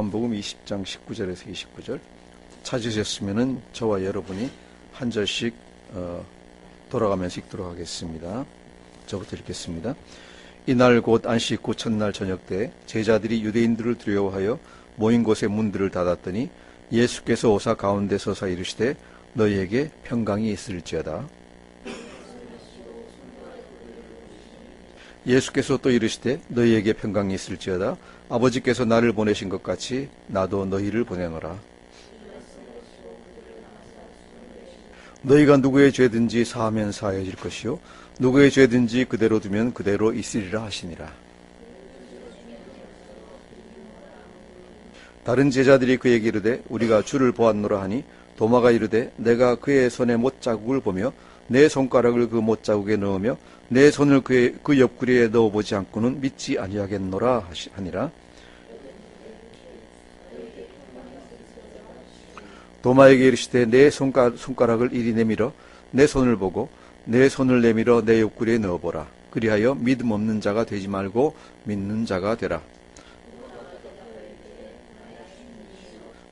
요한복음 20장 19절에서 29절 찾으셨으면 저와 여러분이 한 절씩 돌아가면서 읽도록 하겠습니다. 저부터 읽겠습니다. 이날 곧 안식 후 첫날 저녁 때 제자들이 유대인들을 두려워하여 모인 곳의 문들을 닫았더니 예수께서 오사 가운데 서서 이르시되 너희에게 평강이 있을지어다. 예수께서 또 이르시되 너희에게 평강이 있을지어다. 아버지께서 나를 보내신 것 같이 나도 너희를 보내노라. 너희가 누구의 죄든지 사하면 사해질 것이요 누구의 죄든지 그대로 두면 그대로 있으리라 하시니라. 다른 제자들이 그에게 이르되 우리가 주를 보았노라 하니 도마가 이르되 내가 그의 손에 못자국을 보며 내 손가락을 그 못자국에 넣으며 내 손을 그 옆구리에 넣어보지 않고는 믿지 아니하겠노라 하니라. 도마에게 이르시되 내 손가락을 이리 내밀어 내 손을 보고 내 손을 내밀어 내 옆구리에 넣어보라. 그리하여 믿음 없는 자가 되지 말고 믿는 자가 되라.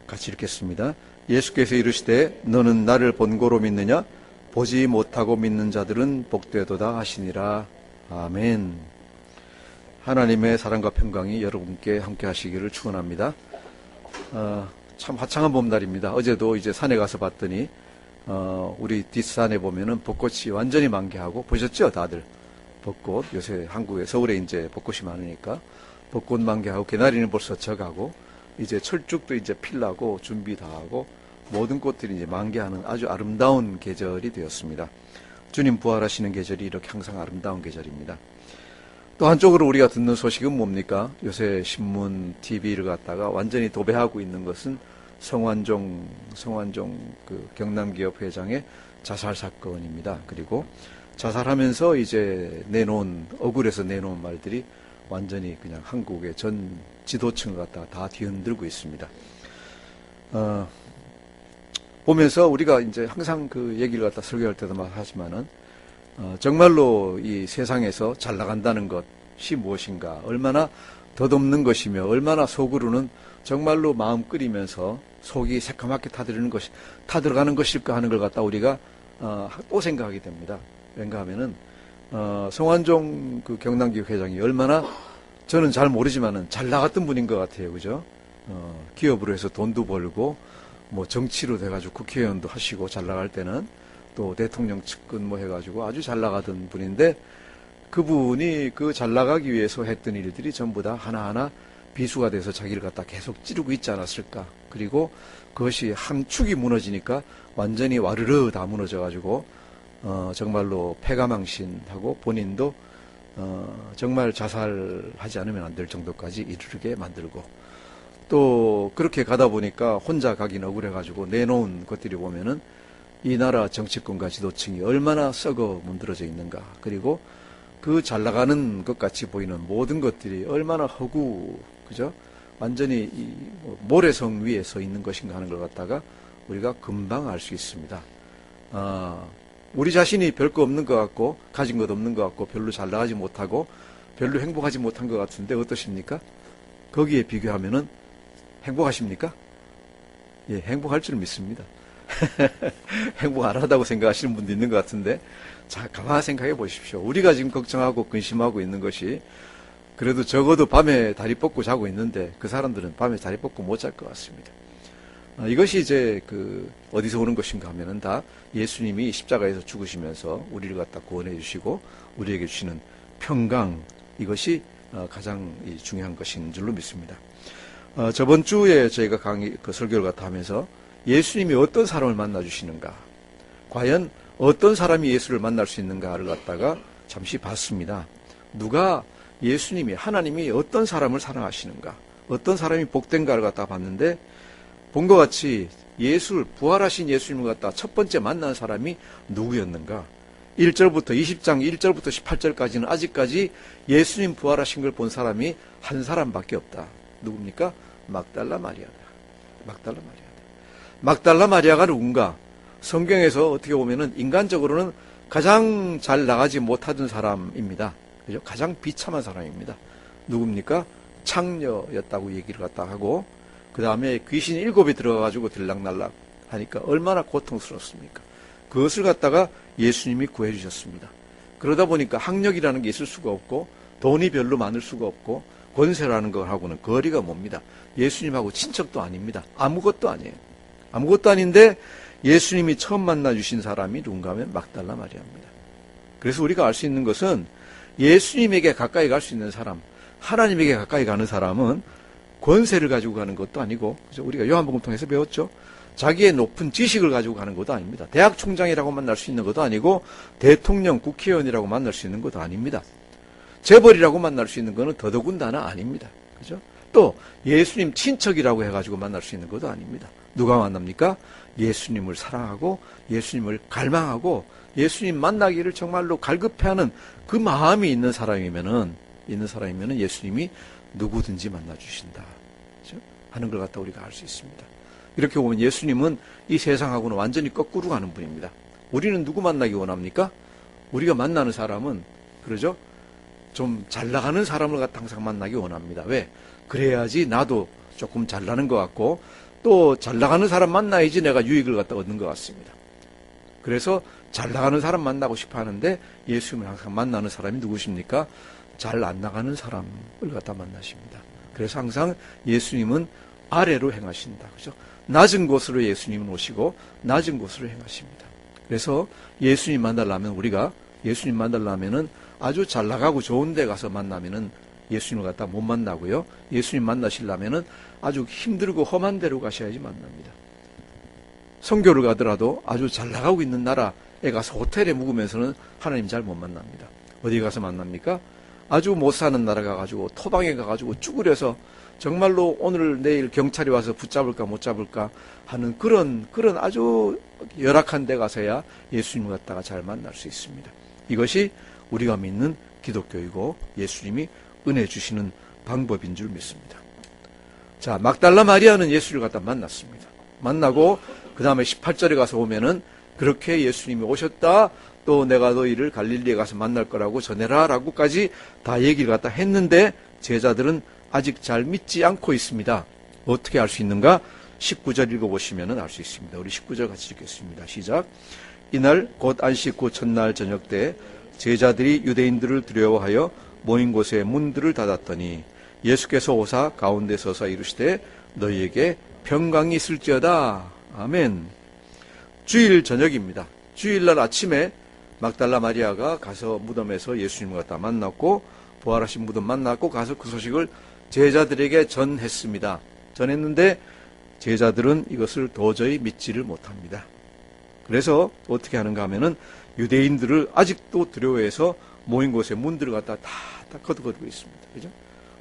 같이 읽겠습니다. 예수께서 이르시되 너는 나를 본고로 믿느냐? 보지 못하고 믿는 자들은 복되도다 하시니라. 아멘. 하나님의 사랑과 평강이 여러분께 함께 하시기를 축원합니다. 참 화창한 봄날입니다. 어제도 이제 산에 가서 봤더니 우리 뒷산에 보면은 벚꽃이 완전히 만개하고 보셨죠, 다들? 벚꽃 요새 한국에 서울에 이제 벚꽃이 많으니까 벚꽃 만개하고 개나리는 벌써 져가고 이제 철쭉도 이제 필라고 준비 다 하고 모든 꽃들이 이제 만개하는 아주 아름다운 계절이 되었습니다. 주님 부활하시는 계절이 이렇게 항상 아름다운 계절입니다. 또 한쪽으로 우리가 듣는 소식은 뭡니까? 요새 신문, TV를 갖다가 완전히 도배하고 있는 것은 성완종 그 경남기업 회장의 자살 사건입니다. 그리고 자살하면서 이제 억울해서 내놓은 말들이 완전히 그냥 한국의 전 지도층을 갖다가 다 뒤흔들고 있습니다. 보면서 우리가 이제 항상 그 얘기를 갖다 설교할 때도 하지만은 정말로 이 세상에서 잘 나간다는 것이 무엇인가, 얼마나 덧없는 것이며 얼마나 속으로는 정말로 마음 끓이면서 속이 새까맣게 타들어가는 것일까 하는 걸 갖다 우리가 또 생각하게 됩니다. 왠가 하면은 성완종 그 경남기업 회장이 얼마나 저는 잘 모르지만은 잘 나갔던 분인 것 같아요, 그죠? 기업으로 해서 돈도 벌고 뭐 정치로 돼가지고 국회의원도 하시고 잘 나갈 때는 또 대통령 측근 뭐 해가지고 아주 잘 나가던 분인데 그분이 그 잘 나가기 위해서 했던 일들이 전부 다 하나하나 비수가 돼서 자기를 갖다 계속 찌르고 있지 않았을까. 그리고 그것이 한 축이 무너지니까 완전히 와르르 다 무너져가지고 정말로 패가망신하고 본인도 정말 자살하지 않으면 안 될 정도까지 이르게 만들고 또 그렇게 가다 보니까 혼자 가긴 억울해가지고 내놓은 것들이 보면은 이 나라 정치권과 지도층이 얼마나 썩어 문드러져 있는가. 그리고 그 잘 나가는 것 같이 보이는 모든 것들이 얼마나 그죠? 완전히 이 모래성 위에 서 있는 것인가 하는 걸 갖다가 우리가 금방 알 수 있습니다. 우리 자신이 별거 없는 것 같고 가진 것 없는 것 같고 별로 잘 나가지 못하고 별로 행복하지 못한 것 같은데 어떠십니까? 거기에 비교하면은 행복하십니까? 예, 행복할 줄 믿습니다. 행복 안 하다고 생각하시는 분도 있는 것 같은데 자, 가만히 생각해 보십시오. 우리가 지금 걱정하고 근심하고 있는 것이 그래도 적어도 밤에 다리 뻗고 자고 있는데 그 사람들은 밤에 다리 뻗고 못 잘 것 같습니다. 이것이 이제 어디서 오는 것인가 하면은 다 예수님이 십자가에서 죽으시면서 우리를 갖다 구원해 주시고 우리에게 주시는 평강, 이것이 가장 중요한 것인 줄로 믿습니다. 저번 주에 저희가 설교를 갖다 하면서 예수님이 어떤 사람을 만나 주시는가, 과연 어떤 사람이 예수를 만날 수 있는가를 갖다가 잠시 봤습니다. 누가 예수님이, 하나님이 어떤 사람을 사랑하시는가, 어떤 사람이 복된가를 갖다가 봤는데 본 것 같이 부활하신 예수님을 갖다가 첫 번째 만난 사람이 누구였는가? 1절부터 20장 1절부터 18절까지는 아직까지 예수님 부활하신 걸 본 사람이 한 사람밖에 없다. 누굽니까? 막달라 마리아다. 막달라 마리아가 누군가? 성경에서 어떻게 보면은 인간적으로는 가장 잘 나가지 못하던 사람입니다. 그죠? 가장 비참한 사람입니다. 누굽니까? 창녀였다고 얘기를 갖다 하고 그 다음에 귀신 7이 들어가가지고 들락날락 하니까 얼마나 고통스럽습니까? 그것을 갖다가 예수님이 구해주셨습니다. 그러다 보니까 학력이라는 게 있을 수가 없고 돈이 별로 많을 수가 없고 권세라는 것하고는 거리가 멉니다. 예수님하고 친척도 아닙니다. 아무것도 아니에요. 아무것도 아닌데 예수님이 처음 만나주신 사람이 누군가 하면 막달라 마리아입니다. 그래서 우리가 알 수 있는 것은 예수님에게 가까이 갈 수 있는 사람, 하나님에게 가까이 가는 사람은 권세를 가지고 가는 것도 아니고, 그죠? 우리가 요한복음 통해서 배웠죠. 자기의 높은 지식을 가지고 가는 것도 아닙니다. 대학 총장이라고 만날 수 있는 것도 아니고 대통령, 국회의원이라고 만날 수 있는 것도 아닙니다. 재벌이라고 만날 수 있는 것은 더더군다나 아닙니다. 그죠? 또 예수님 친척이라고 해가지고 만날 수 있는 것도 아닙니다. 누가 만납니까? 예수님을 사랑하고 예수님을 갈망하고 예수님 만나기를 정말로 갈급해하는 그 마음이 있는 사람이면은 예수님이 누구든지 만나주신다. 그죠? 하는 걸 갖다 우리가 알 수 있습니다. 이렇게 보면 예수님은 이 세상하고는 완전히 거꾸로 가는 분입니다. 우리는 누구 만나기 원합니까? 우리가 만나는 사람은, 그러죠? 좀 잘 나가는 사람을 갖다 항상 만나기 원합니다. 왜? 그래야지 나도 조금 잘 나는 것 같고, 또 잘 나가는 사람 만나야지 내가 유익을 갖다 얻는 것 같습니다. 그래서 잘 나가는 사람 만나고 싶어 하는데 예수님을 항상 만나는 사람이 누구십니까? 잘 안 나가는 사람을 갖다 만나십니다. 그래서 항상 예수님은 아래로 행하신다. 그죠? 낮은 곳으로 예수님은 오시고 낮은 곳으로 행하십니다. 그래서 예수님 만나려면은 아주 잘 나가고 좋은 데 가서 만나면은 예수님을 갖다 못 만나고요. 예수님 만나시려면은 아주 힘들고 험한 데로 가셔야지 만납니다. 선교를 가더라도 아주 잘 나가고 있는 나라에 가서 호텔에 묵으면서는 하나님 잘 못 만납니다. 어디 가서 만납니까? 아주 못 사는 나라 가가지고 토방에 가가지고 쭈그려서 정말로 오늘 내일 경찰이 와서 붙잡을까 못 잡을까 하는 그런 아주 열악한 데 가서야 예수님을 갖다가 잘 만날 수 있습니다. 이것이 우리가 믿는 기독교이고 예수님이 은혜 주시는 방법인 줄 믿습니다. 자, 막달라 마리아는 예수를 갖다 만났습니다. 만나고 그 다음에 18절에 가서 보면은 그렇게 예수님이 오셨다, 또 내가 너희를 갈릴리에 가서 만날 거라고 전해라 라고까지 다 얘기를 갖다 했는데 제자들은 아직 잘 믿지 않고 있습니다. 어떻게 알 수 있는가? 19절 읽어보시면 알 수 있습니다. 우리 19절 같이 읽겠습니다. 시작. 이날 곧 안식 후 첫날 저녁 때 제자들이 유대인들을 두려워하여 모인 곳에 문들을 닫았더니 예수께서 오사 가운데 서서 이르시되 너희에게 평강이 있을지어다. 아멘. 주일 저녁입니다. 주일날 아침에 막달라 마리아가 가서 무덤에서 예수님을 갖다 만났고 부활하신 무덤 만났고 가서 그 소식을 제자들에게 전했습니다. 전했는데 제자들은 이것을 도저히 믿지를 못합니다. 그래서 어떻게 하는가 하면은 유대인들을 아직도 두려워해서 모인 곳에 문들을 갖다 다 거두고 있습니다. 그죠?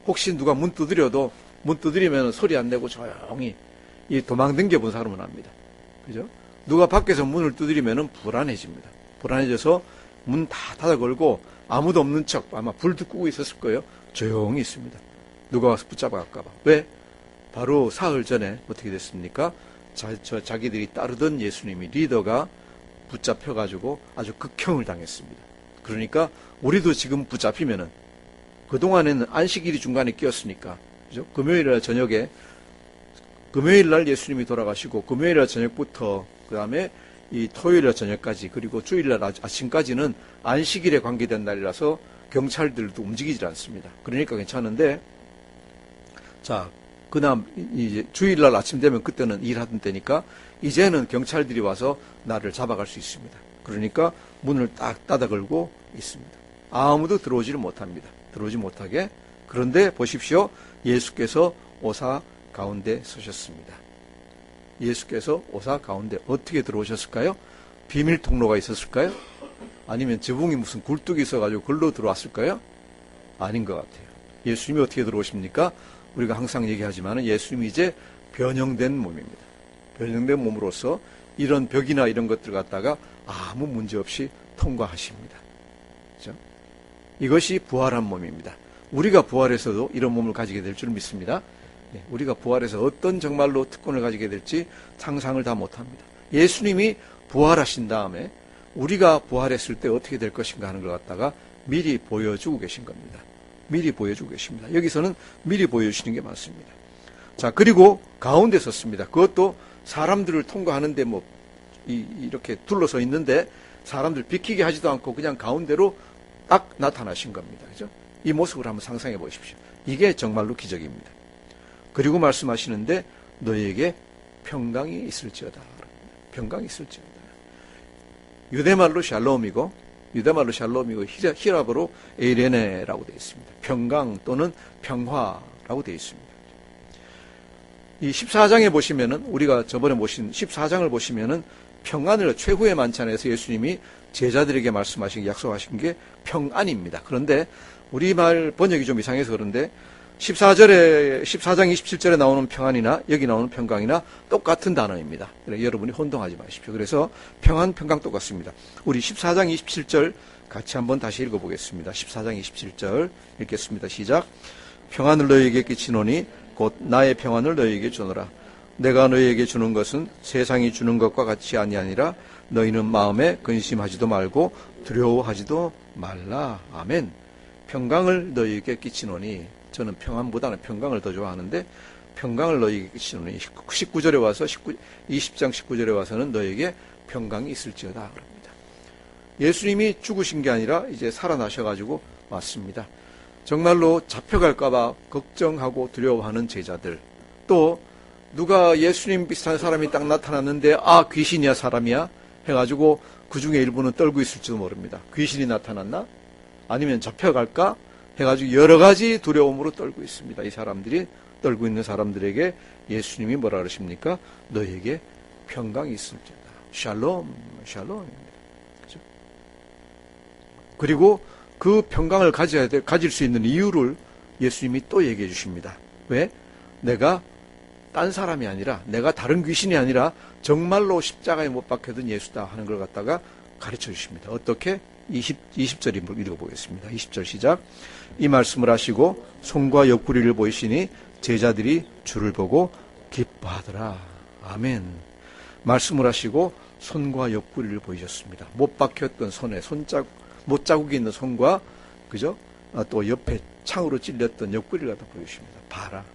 혹시 누가 문 두드리면 소리 안 내고 조용히 이 도망 댕겨본 사람은 압니다. 그죠? 누가 밖에서 문을 두드리면 불안해집니다. 불안해져서 문 다 닫아 걸고 아무도 없는 척 아마 불도 끄고 있었을 거예요. 조용히 있습니다. 누가 와서 붙잡아 갈까봐. 왜? 바로 사흘 전에 어떻게 됐습니까? 자기들이 따르던 예수님이 리더가 붙잡혀가지고 아주 극형을 당했습니다. 그러니까 우리도 지금 붙잡히면은 그동안에는 안식일이 중간에 끼었으니까, 그죠? 금요일날 예수님이 돌아가시고 금요일날 저녁부터 그 다음에 이 토요일날 저녁까지 그리고 주일날 아침까지는 안식일에 관계된 날이라서 경찰들도 움직이질 않습니다. 그러니까 괜찮은데, 자, 그다음 이제 주일날 아침 되면 그때는 일하던 때니까 이제는 경찰들이 와서 나를 잡아갈 수 있습니다. 그러니까 문을 딱 닫아 걸고 있습니다. 아무도 들어오지를 못합니다. 들어오지 못하게. 그런데 보십시오. 예수께서 오사 가운데 서셨습니다. 예수께서 오사 가운데 어떻게 들어오셨을까요? 비밀 통로가 있었을까요? 아니면 지붕이 무슨 굴뚝이 있어가지고 글로 들어왔을까요? 아닌 것 같아요. 예수님이 어떻게 들어오십니까? 우리가 항상 얘기하지만 예수님이 이제 변형된 몸입니다. 변형된 몸으로서 이런 벽이나 이런 것들 갖다가 아무 문제 없이 통과하십니다. 그렇죠? 이것이 부활한 몸입니다. 우리가 부활해서도 이런 몸을 가지게 될 줄 믿습니다. 우리가 부활해서 어떤 정말로 특권을 가지게 될지 상상을 다 못합니다. 예수님이 부활하신 다음에 우리가 부활했을 때 어떻게 될 것인가 하는 걸 갖다가 미리 보여주고 계신 겁니다. 미리 보여주고 계십니다. 여기서는 미리 보여주시는 게 많습니다. 자, 그리고 가운데 섰습니다. 그것도 사람들을 통과하는데 이렇게 둘러서 있는데 사람들 비키게 하지도 않고 그냥 가운데로 딱 나타나신 겁니다. 그죠? 이 모습을 한번 상상해 보십시오. 이게 정말로 기적입니다. 그리고 말씀하시는데 너희에게 평강이 있을지어다. 평강이 있을지어다. 유대말로 샬롬이고 히랍어로 에이레네라고 되어 있습니다. 평강 또는 평화라고 되어 있습니다. 이 14장에 보시면은 우리가 저번에 보신 14장을 보시면은 평안을 최후의 만찬에서 예수님이 제자들에게 말씀하신 약속하신 게 평안입니다. 그런데 우리말 번역이 좀 이상해서 그런데 14장 27절에 나오는 평안이나 여기 나오는 평강이나 똑같은 단어입니다. 그래서 여러분이 혼동하지 마십시오. 그래서 평안, 평강 똑같습니다. 우리 14장 27절 같이 한번 다시 읽어보겠습니다. 14장 27절 읽겠습니다. 시작. 평안을 너희에게 끼치노니 곧 나의 평안을 너희에게 주노라. 내가 너희에게 주는 것은 세상이 주는 것과 같이 아니하니라. 너희는 마음에 근심하지도 말고 두려워하지도 말라. 아멘. 평강을 너희에게 끼치노니, 저는 평안보다는 평강을 더 좋아하는데, 평강을 너희에게 끼치노니 19절에 와서 20장 19절에 와서는 너희에게 평강이 있을지어다 그럽니다. 예수님이 죽으신 게 아니라 이제 살아나셔가지고 왔습니다. 정말로 잡혀갈까봐 걱정하고 두려워하는 제자들, 또 누가 예수님 비슷한 사람이 딱 나타났는데 귀신이야 사람이야 해가지고 그 중에 일부는 떨고 있을지도 모릅니다. 귀신이 나타났나? 아니면 잡혀갈까? 해가지고 여러 가지 두려움으로 떨고 있습니다. 이 사람들이 떨고 있는 사람들에게 예수님이 뭐라 그러십니까? 너에게 평강이 있을지어다. 샬롬, 샬롬입니다. 그죠? 그리고 그 평강을 가질 수 있는 이유를 예수님이 또 얘기해 주십니다. 왜? 내가 딴 사람이 아니라, 내가 다른 귀신이 아니라 정말로 십자가에 못 박혀든 예수다 하는 걸 갖다가 가르쳐 주십니다. 어떻게? 20절 읽어보겠습니다. 20절 시작. 이 말씀을 하시고 손과 옆구리를 보이시니 제자들이 주를 보고 기뻐하더라. 아멘. 말씀을 하시고 손과 옆구리를 보이셨습니다. 못 박혔던 손에 못자국이 있는 손과, 그죠? 또 옆에 창으로 찔렸던 옆구리를 갖다 보여주십니다. 봐라.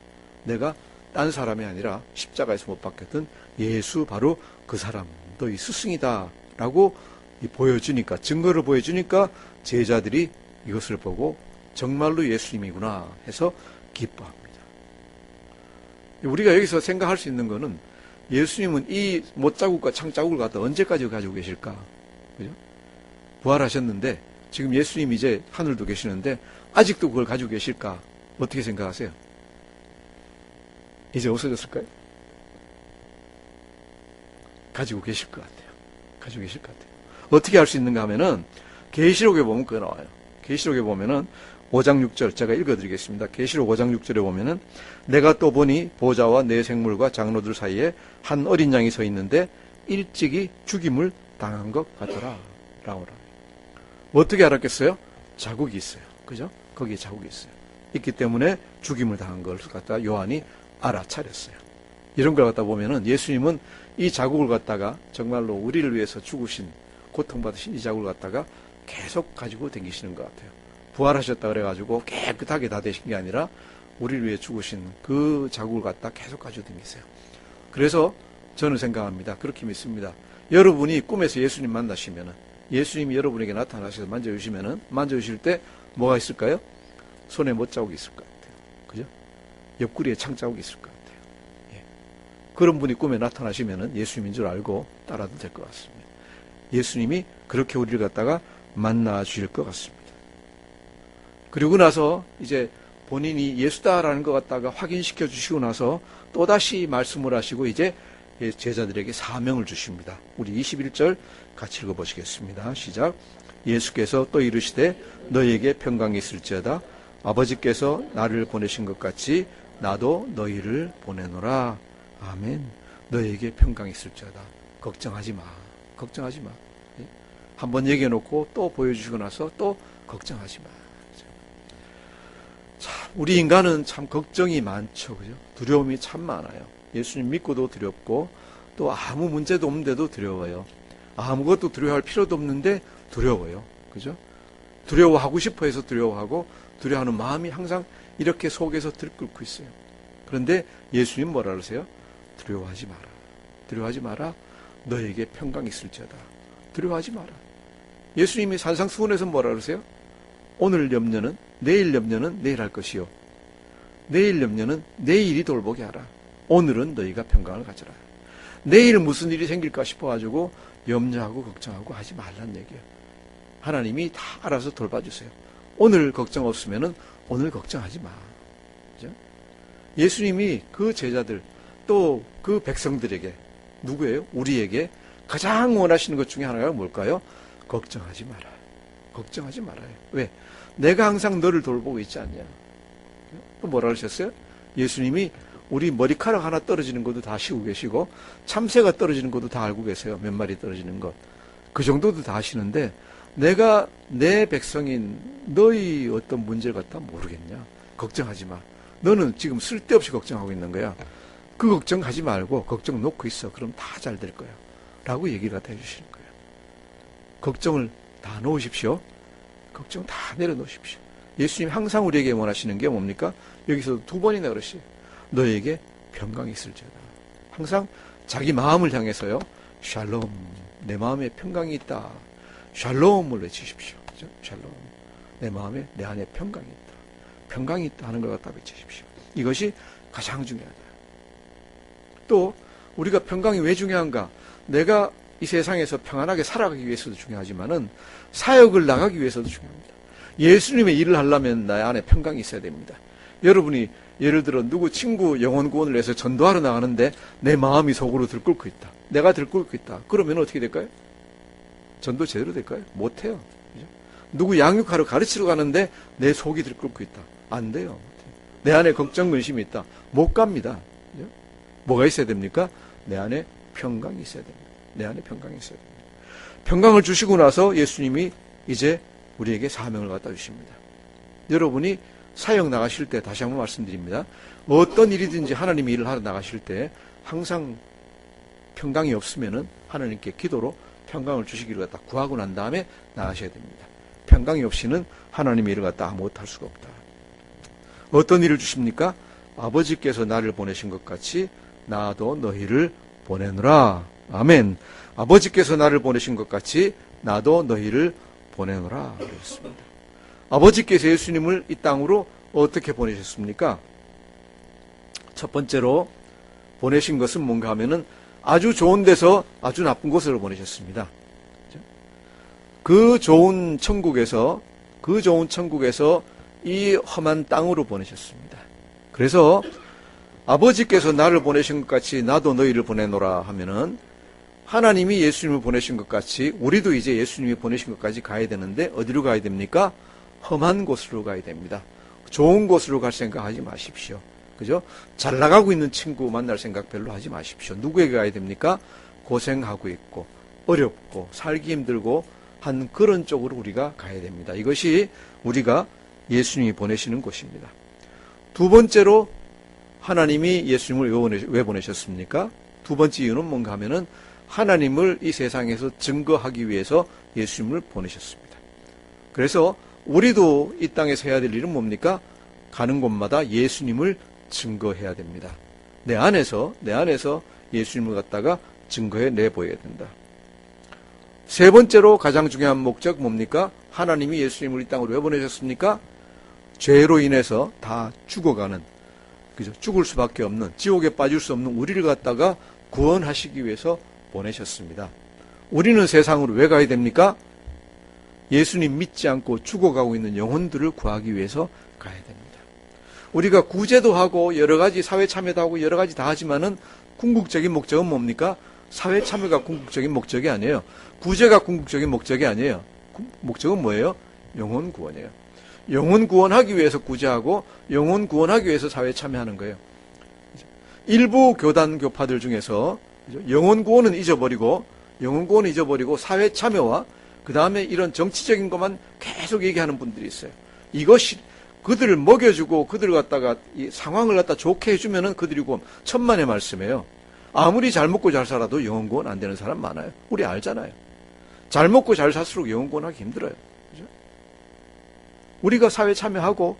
내가 딴 사람이 아니라 십자가에서 못 박혔던 예수, 바로 그 사람, 너희 스승이다 라고 보여주니까, 증거를 보여주니까 제자들이 이것을 보고 정말로 예수님이구나 해서 기뻐합니다. 우리가 여기서 생각할 수 있는 거는, 예수님은 이 못자국과 창자국을 갖다 언제까지 가지고 계실까? 그죠? 부활하셨는데 지금 예수님이 이제 하늘도 계시는데 아직도 그걸 가지고 계실까? 어떻게 생각하세요? 이제 없어졌을까요? 가지고 계실 것 같아요. 가지고 계실 것 같아요. 어떻게 알 수 있는가 하면은 계시록에 보면 그거 나와요. 계시록에 보면은 5장 6절 제가 읽어드리겠습니다. 계시록 5장 6절에 보면은 내가 또 보니 보좌와 네 생물과 장로들 사이에 한 어린 양이 서 있는데 일찍이 죽임을 당한 것 같더라 라고. 어떻게 알았겠어요? 자국이 있어요. 그죠? 거기에 자국이 있어요. 있기 때문에 죽임을 당한 걸 갖다가 요한이 알아차렸어요. 이런 걸 갖다 보면은 예수님은 이 자국을 갖다가 정말로 우리를 위해서 죽으신, 고통받으신 이 자국을 갖다가 계속 가지고 다니시는 것 같아요. 부활하셨다 그래가지고 깨끗하게 다 되신 게 아니라 우리를 위해 죽으신 그 자국을 갖다 계속 가지고 다니세요. 그래서 저는 생각합니다. 그렇게 믿습니다. 여러분이 꿈에서 예수님 만나시면은, 예수님이 여러분에게 나타나셔서 만져주실 때 뭐가 있을까요? 손에 못자국이 있을 것 같아요. 그죠? 옆구리에 창자국이 있을 것 같아요. 예. 그런 분이 꿈에 나타나시면은 예수님인 줄 알고 따라도 될 것 같습니다. 예수님이 그렇게 우리를 갖다가 만나 주실 것 같습니다. 그리고 나서 이제 본인이 예수다라는 것 갖다가 확인시켜 주시고 나서 또다시 말씀을 하시고 이제 제자들에게 사명을 주십니다. 우리 21절 같이 읽어보시겠습니다. 시작. 예수께서 또 이르시되 너희에게 평강이 있을지어다. 아버지께서 나를 보내신 것 같이 나도 너희를 보내노라. 아멘. 너희에게 평강이 있을지어다. 걱정하지 마. 걱정하지 마. 한번 얘기해 놓고 또 보여주시고 나서 또 걱정하지 마. 참, 우리 인간은 참 걱정이 많죠. 그죠? 두려움이 참 많아요. 예수님 믿고도 두렵고, 또 아무 문제도 없는데도 두려워요. 아무것도 두려워할 필요도 없는데 두려워요. 그죠? 두려워하고 싶어 해서 두려워하고, 두려워하는 마음이 항상 이렇게 속에서 들끓고 있어요. 그런데 예수님 뭐라 그러세요? 두려워하지 마라. 두려워하지 마라. 너에게 평강이 있을지어다. 두려워하지 마라. 예수님이 산상수훈에서 뭐라 그러세요? 오늘 염려는, 내일 염려는 내일 할 것이요. 내일 염려는 내일이 돌보게 하라. 오늘은 너희가 평강을 가져라. 내일 무슨 일이 생길까 싶어가지고 염려하고 걱정하고 하지 말란 얘기예요. 하나님이 다 알아서 돌봐주세요. 오늘 걱정 없으면은 오늘 걱정하지 마. 그죠? 예수님이 그 제자들 또 그 백성들에게 누구예요? 우리에게 가장 원하시는 것 중에 하나가 뭘까요? 걱정하지 마라. 걱정하지 말아요. 왜? 내가 항상 너를 돌보고 있지 않냐. 또 뭐라 그러셨어요? 예수님이 우리 머리카락 하나 떨어지는 것도 다 아시고 계시고 참새가 떨어지는 것도 다 알고 계세요. 몇 마리 떨어지는 것. 그 정도도 다 아시는데 내가 내 백성인 너희 어떤 문제를 갖다 모르겠냐. 걱정하지 마. 너는 지금 쓸데없이 걱정하고 있는 거야. 그 걱정하지 말고 걱정 놓고 있어. 그럼 다 잘 될 거야. 라고 얘기를 갖다 해주시는 거예요. 걱정을 다 놓으십시오. 걱정 다 내려놓으십시오. 예수님 항상 우리에게 원하시는 게 뭡니까? 여기서도 두 번이나 그러시요. 너에게 평강이 있을지어다. 항상 자기 마음을 향해서요. 샬롬. 내 마음에 평강이 있다. 샬롬을 외치십시오. 그죠? 샬롬. 내 마음에 내 안에 평강이 있다. 평강이 있다 하는 걸 갖다 외치십시오. 이것이 가장 중요하다. 또 우리가 평강이 왜 중요한가? 내가 이 세상에서 평안하게 살아가기 위해서도 중요하지만은 사역을 나가기 위해서도 중요합니다. 예수님의 일을 하려면 나 안에 평강이 있어야 됩니다. 여러분이 예를 들어 누구 친구 영혼 구원을 위해서 전도하러 나가는데 내 마음이 속으로 들끓고 있다. 내가 들끓고 있다. 그러면 어떻게 될까요? 전도 제대로 될까요? 못해요. 그죠? 누구 양육하러 가르치러 가는데 내 속이 들끓고 있다. 안 돼요. 내 안에 걱정 근심이 있다. 못 갑니다. 그죠? 뭐가 있어야 됩니까? 내 안에 평강이 있어야 됩니다. 내 안에 평강이 있어야 됩니다. 평강을 주시고 나서 예수님이 이제 우리에게 사명을 갖다 주십니다. 여러분이 사역 나가실 때 다시 한번 말씀드립니다. 어떤 일이든지 하나님이 일을 하러 나가실 때 항상 평강이 없으면은 하나님께 기도로 평강을 주시기를 갖다 구하고 난 다음에 나가셔야 됩니다. 평강이 없이는 하나님의 일을 갖다 못할 수가 없다. 어떤 일을 주십니까? 아버지께서 나를 보내신 것 같이 나도 너희를 보내노라. 아멘. 아버지께서 나를 보내신 것 같이 나도 너희를 보내노라. 그랬습니다. 아버지께서 예수님을 이 땅으로 어떻게 보내셨습니까? 첫 번째로 보내신 것은 뭔가 하면은 아주 좋은 데서 아주 나쁜 곳으로 보내셨습니다. 그 좋은 천국에서 이 험한 땅으로 보내셨습니다. 그래서 아버지께서 나를 보내신 것 같이 나도 너희를 보내노라 하면은 하나님이 예수님을 보내신 것 같이 우리도 이제 예수님이 보내신 것까지 가야 되는데 어디로 가야 됩니까? 험한 곳으로 가야 됩니다. 좋은 곳으로 갈 생각하지 마십시오. 그죠? 잘 나가고 있는 친구 만날 생각 별로 하지 마십시오. 누구에게 가야 됩니까? 고생하고 있고 어렵고 살기 힘들고 한 그런 쪽으로 우리가 가야 됩니다. 이것이 우리가 예수님이 보내시는 곳입니다. 두 번째로 하나님이 예수님을 왜 보내셨습니까? 두 번째 이유는 뭔가 하면은 하나님을 이 세상에서 증거하기 위해서 예수님을 보내셨습니다. 그래서 우리도 이 땅에서 해야 될 일은 뭡니까? 가는 곳마다 예수님을 증거해야 됩니다. 내 안에서 예수님을 갖다가 증거해 내보여야 된다. 세 번째로 가장 중요한 목적 뭡니까? 하나님이 예수님을 이 땅으로 왜 보내셨습니까? 죄로 인해서 다 죽어가는, 그죠? 죽을 수밖에 없는, 지옥에 빠질 수 없는 우리를 갖다가 구원하시기 위해서 보내셨습니다. 우리는 세상으로 왜 가야 됩니까? 예수님 믿지 않고 죽어가고 있는 영혼들을 구하기 위해서 가야 됩니다. 우리가 구제도 하고 여러 가지 사회 참여도 하고 여러 가지 다 하지만은 궁극적인 목적은 뭡니까? 사회 참여가 궁극적인 목적이 아니에요. 구제가 궁극적인 목적이 아니에요. 목적은 뭐예요? 영혼 구원이에요. 영혼 구원하기 위해서 구제하고 영혼 구원하기 위해서 사회에 참여하는 거예요. 일부 교단 교파들 중에서 영혼 구원은 잊어버리고 사회 참여와 그 다음에 이런 정치적인 것만 계속 얘기하는 분들이 있어요. 이것이 그들을 먹여주고 그들을 갖다가 이 상황을 갖다 좋게 해주면은 그들이 구원. 천만의 말씀이에요. 아무리 잘 먹고 잘 살아도 영혼 구원 안 되는 사람 많아요. 우리 알잖아요. 잘 먹고 잘 살수록 영혼 구원하기 힘들어요. 그죠? 우리가 사회 참여하고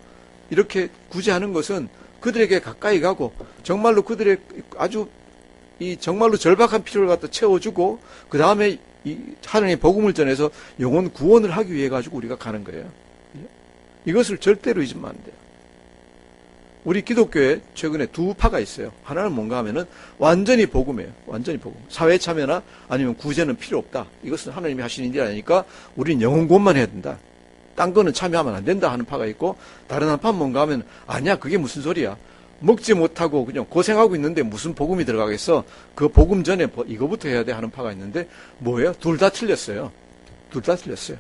이렇게 구제하는 것은 그들에게 가까이 가고 정말로 그들의 아주 이 정말로 절박한 필요를 갖다 채워주고 그 다음에 이 하나님의 복음을 전해서 영혼 구원을 하기 위해 가지고 우리가 가는 거예요. 이것을 절대로 잊으면 안 돼요. 우리 기독교에 최근에 두 파가 있어요. 하나는 뭔가 하면은 완전히 복음이에요. 완전히 복음. 사회 참여나 아니면 구제는 필요 없다. 이것은 하나님이 하시는 일이 아니니까 우리는 영혼 구원만 해야 된다. 딴 거는 참여하면 안 된다 하는 파가 있고, 다른 한 파는 뭔가 하면 아니야, 그게 무슨 소리야. 먹지 못하고 그냥 고생하고 있는데 무슨 복음이 들어가겠어. 그 복음 전에 이거부터 해야 돼 하는 파가 있는데 뭐예요? 둘 다 틀렸어요. 둘 다 틀렸어요.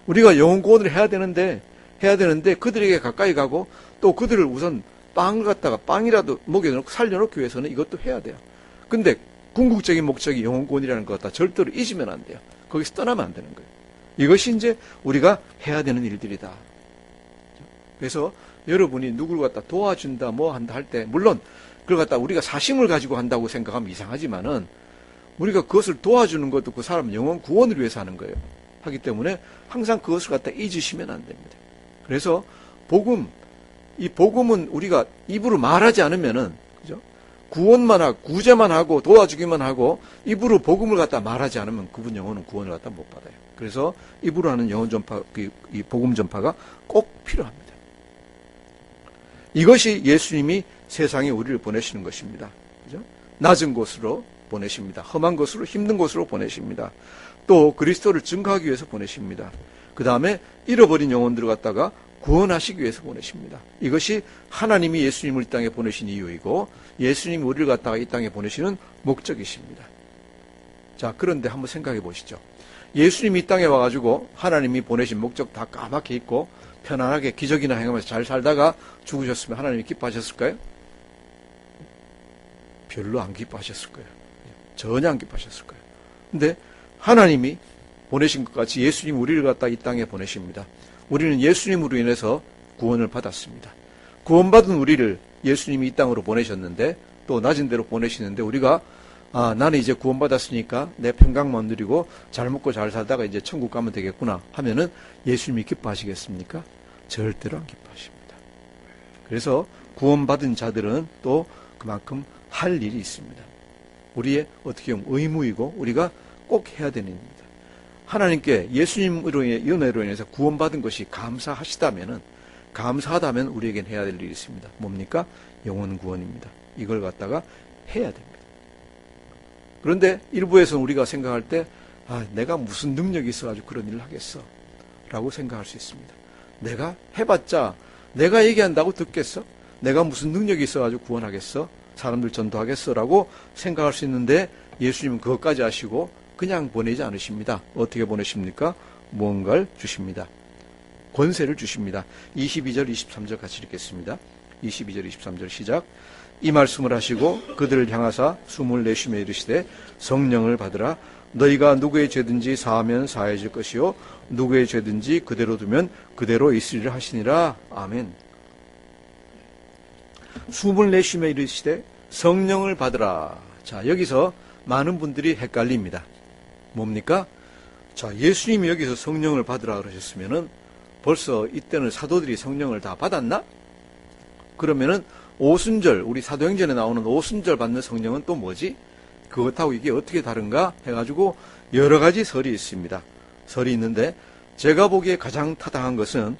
우리가 영혼 구원을 해야 되는데 그들에게 가까이 가고 또 그들을 우선 빵을 갖다가 빵이라도 먹여놓고 살려놓기 위해서는 이것도 해야 돼요. 근데 궁극적인 목적이 영혼 구원이라는 것 갖다 절대로 잊으면 안 돼요. 거기서 떠나면 안 되는 거예요. 이것이 이제 우리가 해야 되는 일들이다. 그래서 여러분이 누구를 갖다 도와준다 뭐 한다 할 때 물론 그걸 갖다 우리가 사심을 가지고 한다고 생각하면 이상하지만은 우리가 그것을 도와주는 것도 그 사람 영혼 구원을 위해서 하는 거예요. 하기 때문에 항상 그것을 갖다 잊으시면 안 됩니다. 그래서 이 복음은 우리가 입으로 말하지 않으면은, 그죠? 구원만 하고, 구제만 하고, 도와주기만 하고, 입으로 복음을 갖다 말하지 않으면 그분 영혼은 구원을 갖다 못 받아요. 그래서 입으로 하는 영혼 전파, 이 복음 전파가 꼭 필요합니다. 이것이 예수님이 세상에 우리를 보내시는 것입니다. 그죠? 낮은 곳으로 보내십니다. 험한 곳으로, 힘든 곳으로 보내십니다. 또 그리스도를 증거하기 위해서 보내십니다. 그 다음에 잃어버린 영혼들을 갖다가 구원하시기 위해서 보내십니다. 이것이 하나님이 예수님을 이 땅에 보내신 이유이고 예수님이 우리를 갖다가 이 땅에 보내시는 목적이십니다. 자, 그런데 한번 생각해 보시죠. 예수님이 이 땅에 와가지고 하나님이 보내신 목적 다 까맣게 잊고 편안하게 기적이나 행하면서 잘 살다가 죽으셨으면 하나님이 기뻐하셨을까요? 별로 안 기뻐하셨을 거예요. 전혀 안 기뻐하셨을 거예요. 근데 하나님이 보내신 것 같이 예수님 우리를 갖다 이 땅에 보내십니다. 우리는 예수님으로 인해서 구원을 받았습니다. 구원받은 우리를 예수님이 이 땅으로 보내셨는데 또 낮은 데로 보내시는데 우리가 나는 이제 구원받았으니까 내 평강만 누리고 잘 먹고 잘 살다가 이제 천국 가면 되겠구나 하면은 예수님이 기뻐하시겠습니까? 절대로 안 기뻐하십니다. 그래서 구원받은 자들은 또 그만큼 할 일이 있습니다. 우리의 어떻게 보면 의무이고 우리가 꼭 해야 되는 일입니다. 하나님께 예수님으로의 은혜로 인해서 구원받은 것이 감사하다면 우리에겐 해야 될 일이 있습니다. 뭡니까? 영혼 구원입니다. 이걸 갖다가 해야 됩니다. 그런데 일부에서는 우리가 생각할 때 내가 무슨 능력이 있어가지고 그런 일을 하겠어 라고 생각할 수 있습니다. 내가 해봤자 내가 얘기한다고 듣겠어? 내가 무슨 능력이 있어가지고 구원하겠어? 사람들 전도하겠어? 라고 생각할 수 있는데 예수님은 그것까지 하시고 그냥 보내지 않으십니다. 어떻게 보내십니까? 무언가를 주십니다. 권세를 주십니다. 22절 23절 같이 읽겠습니다. 22절 23절 시작. 이 말씀을 하시고 그들을 향하사 숨을 내쉬며 이르시되 성령을 받으라. 너희가 누구의 죄든지 사하면 사해질 것이요 누구의 죄든지 그대로 두면 그대로 있으리라 하시니라. 아멘. 숨을 내쉬며 이르시되 성령을 받으라. 자, 여기서 많은 분들이 헷갈립니다. 뭡니까? 자, 예수님이 여기서 성령을 받으라 그러셨으면은 벌써 이때는 사도들이 성령을 다 받았나? 그러면은 오순절, 우리 사도행전에 나오는 오순절 받는 성령은 또 뭐지? 그것하고 이게 어떻게 다른가? 해가지고 여러 가지 설이 있습니다. 설이 있는데 제가 보기에 가장 타당한 것은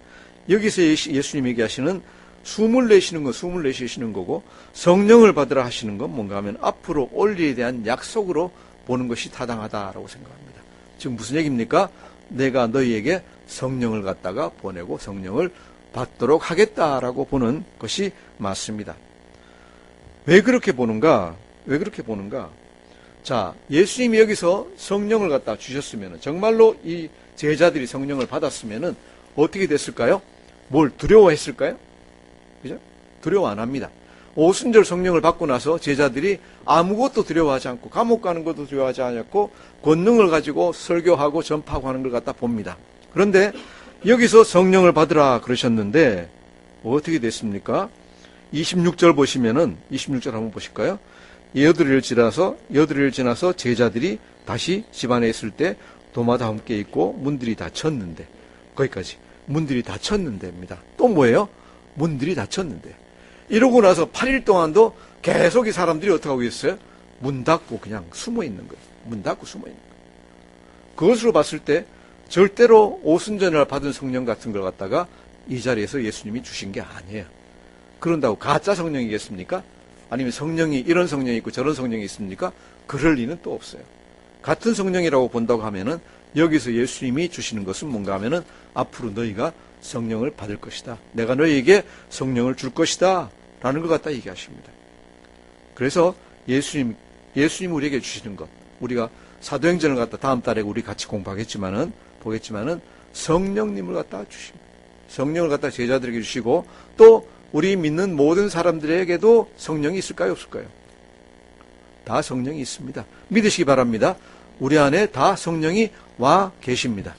여기서 예수님이 얘기하시는 숨을 내쉬는 건 숨을 내쉬시는 거고 성령을 받으라 하시는 건 뭔가 하면 앞으로 올 일에 대한 약속으로 보는 것이 타당하다라고 생각합니다. 지금 무슨 얘기입니까? 내가 너희에게 성령을 갖다가 보내고 성령을 받도록 하겠다라고 보는 것이 맞습니다. 왜 그렇게 보는가? 자, 예수님이 여기서 성령을 갖다 주셨으면 정말로 이 제자들이 성령을 받았으면 어떻게 됐을까요? 뭘 두려워했을까요? 그죠? 두려워 안 합니다. 오순절 성령을 받고 나서 제자들이 아무것도 두려워하지 않고 감옥 가는 것도 두려워하지 않았고 권능을 가지고 설교하고 전파하고 하는 걸 갖다 봅니다. 그런데 여기서 성령을 받으라 그러셨는데 어떻게 됐습니까? 26절 보시면은 26절 한번 보실까요? 여드레를 지나서 제자들이 다시 집안에 있을 때 도마다 함께 있고 문들이 닫혔는데 거기까지 문들이 닫혔는데입니다. 또 뭐예요? 문들이 닫혔는데. 이러고 나서 8일 동안도 계속 이 사람들이 어떻게 하고 있어요? 문 닫고 그냥 숨어 있는 거예요. 문 닫고 숨어 있는 거예요. 그것으로 봤을 때 절대로 오순절날 받은 성령 같은 걸 갖다가 이 자리에서 예수님이 주신 게 아니에요. 그런다고 가짜 성령이겠습니까? 아니면 성령이 이런 성령이 있고 저런 성령이 있습니까? 그럴 리는 또 없어요. 같은 성령이라고 본다고 하면은 여기서 예수님이 주시는 것은 뭔가 하면은 앞으로 너희가 성령을 받을 것이다. 내가 너희에게 성령을 줄 것이다. 라는 것 갖다 얘기하십니다. 그래서 예수님 우리에게 주시는 것, 우리가 사도행전을 갖다 다음 달에 우리 같이 보겠지만은 성령님을 갖다 주십니다. 성령을 갖다 제자들에게 주시고 또 우리 믿는 모든 사람들에게도 성령이 있을까요? 없을까요? 다 성령이 있습니다. 믿으시기 바랍니다. 우리 안에 다 성령이 와 계십니다.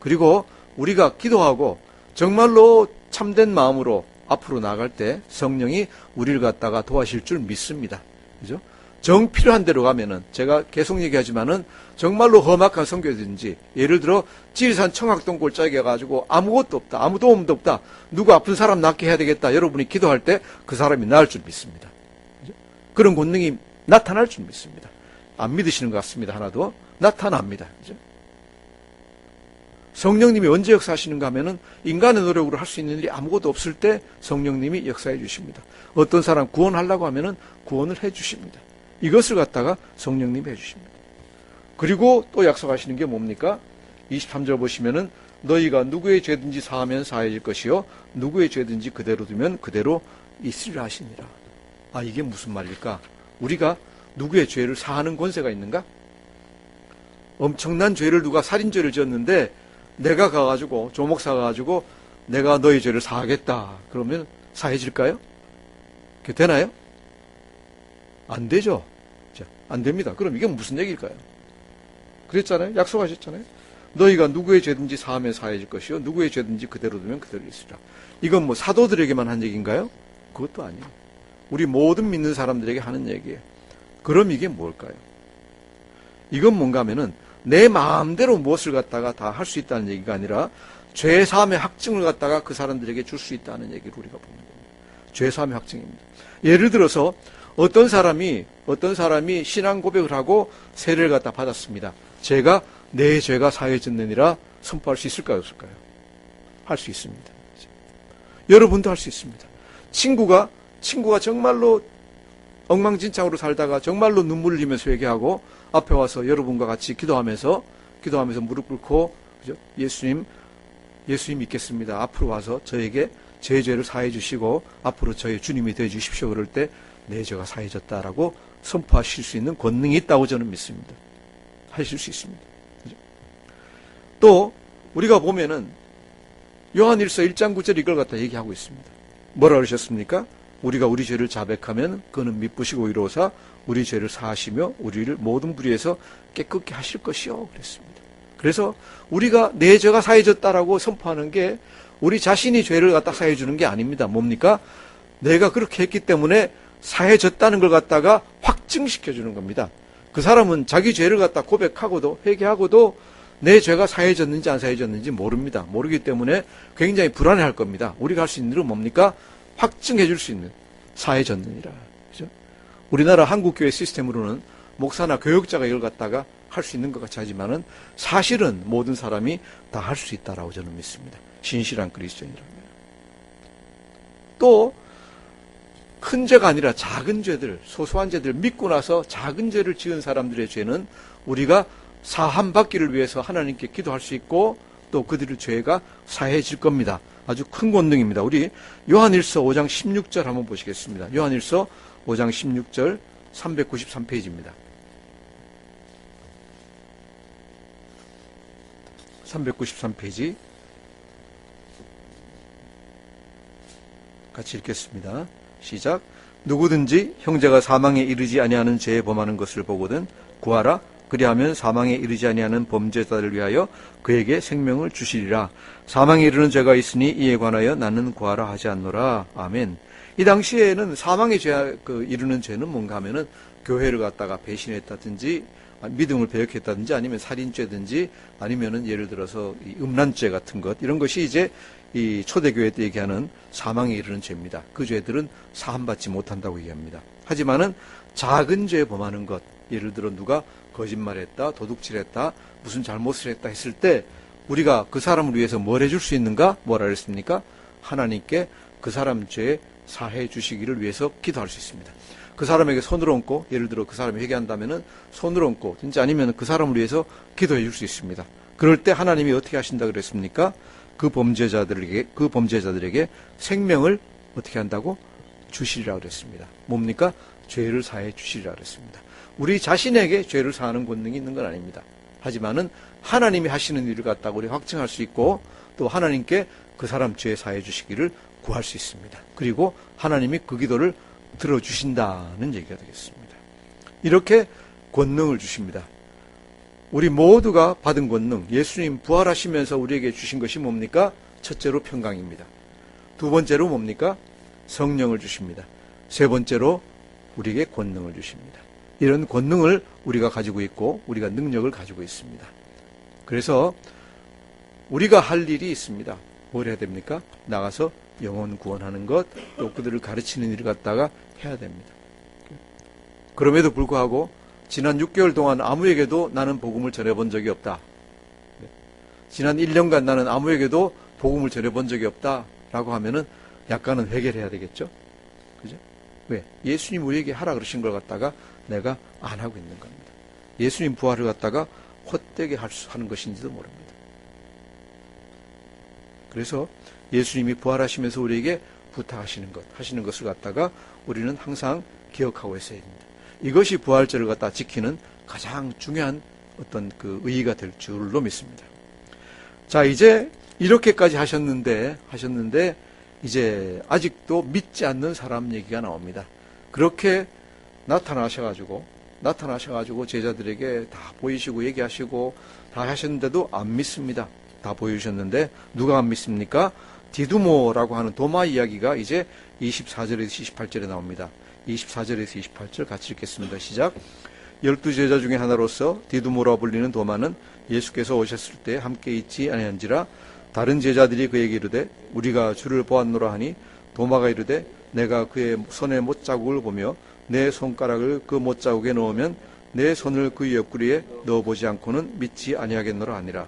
그리고 우리가 기도하고 정말로 참된 마음으로 앞으로 나아갈 때 성령이 우리를 갖다가 도와실 줄 믿습니다. 그죠? 정 필요한 대로 가면은 제가 계속 얘기하지만은 정말로 험악한 선교든지 예를 들어 지리산 청학동 골짜기에 가지고 아무것도 없다. 아무 도움도 없다. 누구 아픈 사람 낫게 해야 되겠다. 여러분이 기도할 때 그 사람이 나을 줄 믿습니다. 그죠? 그런 권능이 나타날 줄 믿습니다. 안 믿으시는 것 같습니다. 하나도 나타납니다. 그죠? 성령님이 언제 역사하시는가 하면은 인간의 노력으로 할 수 있는 일이 아무것도 없을 때 성령님이 역사해 주십니다. 어떤 사람 구원하려고 하면은 구원을 해 주십니다. 이것을 갖다가 성령님이 해 주십니다. 그리고 또 약속하시는 게 뭡니까? 23절 보시면은 너희가 누구의 죄든지 사하면 사해질 것이요 누구의 죄든지 그대로 두면 그대로 있으리라 하시니라. 아, 이게 무슨 말일까? 우리가 누구의 죄를 사하는 권세가 있는가? 엄청난 죄를 누가 살인죄를 지었는데 내가 가가지고 조목사 가가지고 내가 너희 죄를 사하겠다. 그러면 사해질까요? 그게 되나요? 안 되죠. 안 됩니다. 그럼 이게 무슨 얘기일까요? 그랬잖아요. 약속하셨잖아요. 너희가 누구의 죄든지 사하면 사해질 것이요 누구의 죄든지 그대로 두면 그대로 있으리라. 이건 뭐 사도들에게만 한 얘기인가요? 그것도 아니에요. 우리 모든 믿는 사람들에게 하는 얘기예요. 그럼 이게 뭘까요? 이건 뭔가 하면은 내 마음대로 무엇을 갖다가 다 할 수 있다는 얘기가 아니라 죄사함의 확증을 갖다가 그 사람들에게 줄 수 있다는 얘기를 우리가 보는 겁니다. 죄사함의 확증입니다. 예를 들어서 어떤 사람이 신앙 고백을 하고 세례를 갖다 받았습니다. 제가 내 죄가 사해졌느니라 선포할 수 있을까요? 없을까요? 할 수 있습니다. 여러분도 할 수 있습니다. 친구가 정말로 엉망진창으로 살다가 정말로 눈물을 흘리면서 회개하고 앞에 와서 여러분과 같이 기도하면서 무릎 꿇고 그죠? 예수님 믿겠습니다. 앞으로 와서 저에게 제 죄를 사해 주시고 앞으로 저의 주님이 되어 주십시오. 그럴 때 내 죄가 사해졌다라고 선포하실 수 있는 권능이 있다고 저는 믿습니다. 하실 수 있습니다. 그죠? 또 우리가 보면은 요한일서 1장 9절 이걸 갖다 얘기하고 있습니다. 뭐라 그러셨습니까? 우리가 우리 죄를 자백하면 그는 미쁘시고 의로우사 우리 죄를 사하시며 우리를 모든 불의에서 깨끗게 하실 것이요 그랬습니다. 그래서 우리가 내 죄가 사해졌다라고 선포하는 게 우리 자신이 죄를 갖다 사해 주는 게 아닙니다. 뭡니까? 내가 그렇게 했기 때문에 사해졌다는 걸 갖다가 확증시켜 주는 겁니다. 그 사람은 자기 죄를 갖다 고백하고도 회개하고도 내 죄가 사해졌는지 안 사해졌는지 모릅니다. 모르기 때문에 굉장히 불안해할 겁니다. 우리가 할 수 있는 일은 뭡니까? 확증해 줄 수 있는 사해졌느니라. 그죠? 우리나라 한국교회 시스템으로는 목사나 교역자가 이걸 갖다가 할 수 있는 것 같이 하지만은 사실은 모든 사람이 다 할 수 있다라고 저는 믿습니다. 신실한 그리스도인이라면. 또 큰 죄가 아니라 작은 죄들, 소소한 죄들 믿고 나서 작은 죄를 지은 사람들의 죄는 우리가 사함 받기를 위해서 하나님께 기도할 수 있고 또 그들의 죄가 사해질 겁니다. 아주 큰 권능입니다. 우리 요한일서 5장 16절 한번 보시겠습니다. 요한일서 5장 16절 393페이지입니다. 393페이지 같이 읽겠습니다. 시작. 누구든지 형제가 사망에 이르지 아니하는 죄에 범하는 것을 보거든 구하라. 그리하면 사망에 이르지 아니하는 범죄자를 위하여 그에게 생명을 주시리라. 사망에 이르는 죄가 있으니 이에 관하여 나는 구하라 하지 않노라. 아멘. 이 당시에는 사망의 죄, 이르는 죄는 뭔가 하면은 교회를 갖다가 배신했다든지, 믿음을 배역했다든지, 아니면 살인죄든지, 아니면은 예를 들어서 이 음란죄 같은 것, 이런 것이 이제 이 초대교회 때 얘기하는 사망에 이르는 죄입니다. 그 죄들은 사함받지 못한다고 얘기합니다. 하지만은 작은 죄 범하는 것, 예를 들어 누가 거짓말했다, 도둑질했다, 무슨 잘못을 했다 했을 때 우리가 그 사람을 위해서 뭘 해줄 수 있는가? 뭐라 그랬습니까? 하나님께 그 사람 죄 사해 주시기를 위해서 기도할 수 있습니다. 그 사람에게 손을 얹고, 예를 들어 그 사람이 회개한다면은 손을 얹고, 진짜 아니면 그 사람을 위해서 기도해 줄 수 있습니다. 그럴 때 하나님이 어떻게 하신다 그랬습니까? 그 범죄자들에게 생명을 어떻게 한다고? 주시리라 그랬습니다. 뭡니까? 죄를 사해 주시리라 그랬습니다. 우리 자신에게 죄를 사하는 권능이 있는 건 아닙니다. 하지만은 하나님이 하시는 일을 갖다가 우리 확증할 수 있고, 또 하나님께 그 사람 죄 사해 주시기를 구할 수 있습니다. 그리고 하나님이 그 기도를 들어주신다는 얘기가 되겠습니다. 이렇게 권능을 주십니다. 우리 모두가 받은 권능, 예수님 부활하시면서 우리에게 주신 것이 뭡니까? 첫째로 평강입니다. 두 번째로 뭡니까? 성령을 주십니다. 세 번째로 우리에게 권능을 주십니다. 이런 권능을 우리가 가지고 있고, 우리가 능력을 가지고 있습니다. 그래서 우리가 할 일이 있습니다. 뭘 해야 됩니까? 나가서 영혼 구원하는 것, 또 그들을 가르치는 일을 갖다가 해야 됩니다. 그럼에도 불구하고 지난 6개월 동안 아무에게도 나는 복음을 전해본 적이 없다. 지난 1년간 나는 아무에게도 복음을 전해본 적이 없다라고 하면은 약간은 회개를 해야 되겠죠? 그죠? 왜? 예수님 우리에게 하라 그러신 걸 갖다가 내가 안 하고 있는 겁니다. 예수님 부활을 갖다가 헛되게 하는 것인지도 모릅니다. 그래서 예수님이 부활하시면서 우리에게 부탁하시는 것, 하시는 것을 갖다가 우리는 항상 기억하고 있어야 됩니다. 이것이 부활절을 갖다 지키는 가장 중요한 어떤 그 의의가 될 줄로 믿습니다. 자, 이제 이렇게까지 하셨는데 이제 아직도 믿지 않는 사람 얘기가 나옵니다. 그렇게 나타나셔가지고 제자들에게 다 보이시고 얘기하시고 다 하셨는데도 안 믿습니다. 다 보여주셨는데 누가 안 믿습니까? 디두모라고 하는 도마 이야기가 이제 24절에서 28절에 나옵니다. 24절에서 28절 같이 읽겠습니다. 시작. 12제자 중에 하나로서 디두모라 불리는 도마는 예수께서 오셨을 때 함께 있지 아니한지라 다른 제자들이 그에게 이르되 우리가 주를 보았노라 하니 도마가 이르되 내가 그의 손의 못자국을 보며 내 손가락을 그 못자국에 넣으면 내 손을 그 옆구리에 넣어보지 않고는 믿지 아니하겠노라 하니라.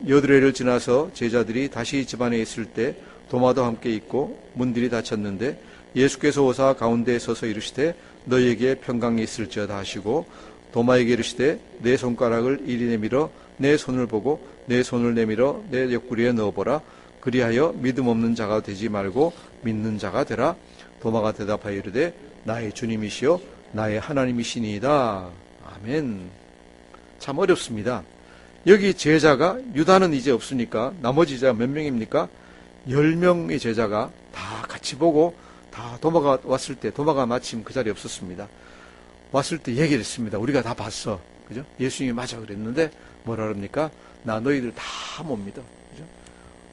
여드레를 지나서 제자들이 다시 집안에 있을 때 도마도 함께 있고 문들이 닫혔는데 예수께서 오사 가운데에 서서 이르시되 너희에게 평강이 있을지어다 하시고 도마에게 이르시되 내 손가락을 이리 내밀어 내 손을 보고 내 손을 내밀어 내 옆구리에 넣어보라. 그리하여 믿음 없는 자가 되지 말고 믿는 자가 되라. 도마가 대답하여 이르되 나의 주님이시여 나의 하나님이시니이다. 아멘. 참 어렵습니다. 여기 제자가 유다는 이제 없으니까 나머지 제자가 몇 명입니까? 10명의 제자가 다 같이 보고 다 도마가 왔을 때 도마가 마침 그 자리에 없었습니다. 왔을 때 얘기를 했습니다. 우리가 다 봤어. 그죠? 예수님이 맞아 그랬는데 뭐라 그럽니까? 나 너희들 다 못 믿어. 그죠?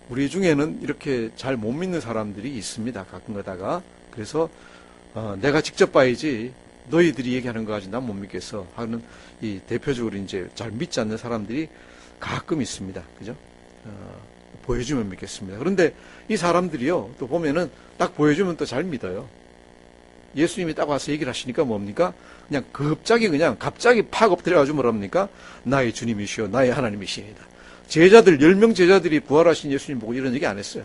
우리 중에는 이렇게 잘 못 믿는 사람들이 있습니다. 가끔 가다가. 그래서 내가 직접 봐야지 너희들이 얘기하는 거 가지고 난 못 믿겠어 하는 이 대표적으로 이제 잘 믿지 않는 사람들이 가끔 있습니다. 그죠? 보여주면 믿겠습니다. 그런데 이 사람들이요, 또 보면은 딱 보여주면 또 잘 믿어요. 예수님이 딱 와서 얘기를 하시니까 뭡니까? 그냥 갑자기 팍 엎드려가지고 뭐랍니까? 나의 주님이시여, 나의 하나님이시니다. 제자들, 10명 제자들이 부활하신 예수님 보고 이런 얘기 안 했어요.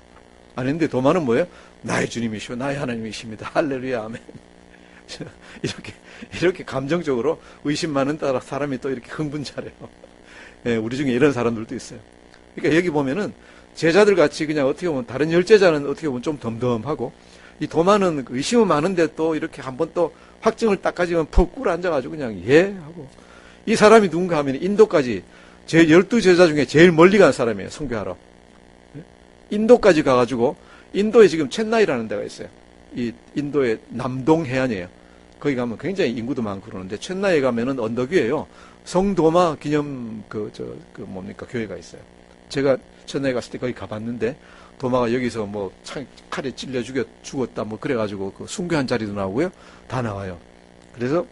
안 했는데 도마는 뭐예요? 나의 주님이시여, 나의 하나님이십니다. 할렐루야, 아멘. 이렇게 감정적으로 의심 많은 사람이 또 이렇게 흥분잘해요. 예, 우리 중에 이런 사람들도 있어요. 그러니까 여기 보면은 제자들 같이 그냥 어떻게 보면 다른 10제자는 어떻게 보면 좀 덤덤하고 이 도마는 의심은 많은데 또 이렇게 한번 또 확증을 딱 가지면 푹 꿇어 앉아가지고 그냥 예 하고 이 사람이 누군가 하면 인도까지 제 12제자 중에 제일 멀리 간 사람이에요. 선교하러. 인도까지 가가지고 인도에 지금 첸나이라는 데가 있어요. 이 인도의 남동 해안이에요. 거기 가면 굉장히 인구도 많고 그러는데 첸나이에 가면은 언덕 위에요. 성도마 기념 교회가 있어요. 제가 전에 갔을 때 거기 가봤는데 도마가 여기서 뭐 칼에 찔려 죽었다 뭐 그래가지고 그 순교한 자리도 나오고요. 다 나와요. 그래서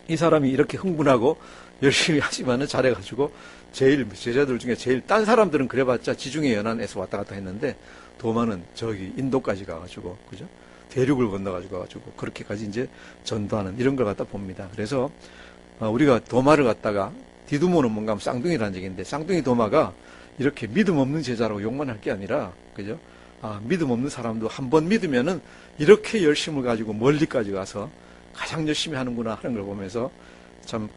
이 사람이 이렇게 흥분하고 열심히 하지만은 잘해가지고 제일 제자들 중에 제일 딴 사람들은 그래봤자 지중해 연안에서 왔다 갔다 했는데 도마는 저기 인도까지 가가지고 그죠? 대륙을 건너가지고 가지고 그렇게까지 이제 전도하는 이런 걸 갖다 봅니다. 그래서 우리가 도마를 갖다가 디두모는 뭔가 하면 쌍둥이라는 얘기인데 쌍둥이 도마가 이렇게 믿음 없는 제자라고 욕만 할 게 아니라 그죠? 믿음 없는 사람도 한 번 믿으면은 이렇게 열심을 가지고 멀리까지 가서 가장 열심히 하는구나 하는 걸 보면서 참